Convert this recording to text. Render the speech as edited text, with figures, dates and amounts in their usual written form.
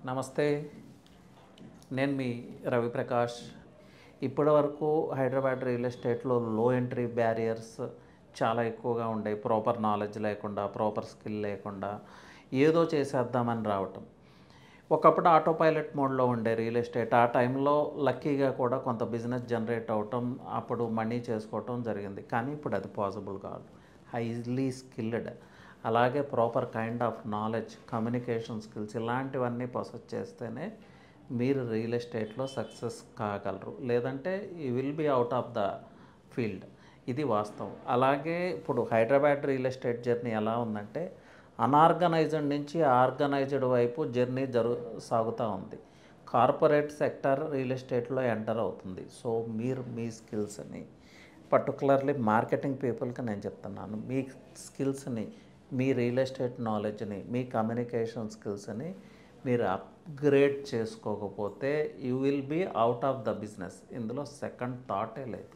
నమస్తే. నేను మీ రవిప్రకాష్. ఇప్పటివరకు హైదరాబాద్ రియల్ ఎస్టేట్లో లో ఎంట్రీ బ్యారియర్స్ చాలా ఎక్కువగా ఉండేవి. ప్రాపర్ నాలెడ్జ్ లేకుండా, ప్రాపర్ స్కిల్ లేకుండా ఏదో చేసేద్దామని రావటం. ఒకప్పుడు ఆటో పైలట్ మోడ్లో ఉండే రియల్ ఎస్టేట్. ఆ టైంలో లక్కీగా కూడా కొంత బిజినెస్ జనరేట్ అవటం, అప్పుడు మనీ చేసుకోవటం జరిగింది. కానీ ఇప్పుడు అది పాసిబుల్ కాదు. హైలీ స్కిల్డ్, అలాగే proper kind of knowledge, communication skills ఇలాంటివన్నీ పొసెస్ చేస్తేనే మీరు రియల్ ఎస్టేట్లో సక్సెస్ కాగలరు. లేదంటే you will be out of the field. ఇది వాస్తవం. అలాగే ఇప్పుడు హైదరాబాద్ రియల్ ఎస్టేట్ జర్నీ ఎలా ఉందంటే అనార్గనైజ్డ్ నుంచి ఆర్గనైజ్డ్ వైపు జర్నీ సాగుతూ ఉంది. కార్పొరేట్ సెక్టర్ రియల్ ఎస్టేట్లో ఎంటర్ అవుతుంది. సో మీరు మీ స్కిల్స్ని, పర్టికులర్లీ మార్కెటింగ్ పీపుల్కి నేను చెప్తున్నాను, మీ స్కిల్స్ని, మీ రియల్ ఎస్టేట్ నాలెడ్జ్ని, మీ కమ్యూనికేషన్ స్కిల్స్ని మీరు అప్గ్రేడ్ చేసుకోకపోతే you will be out of the business. ఇందులో సెకండ్ థాటే లేదు.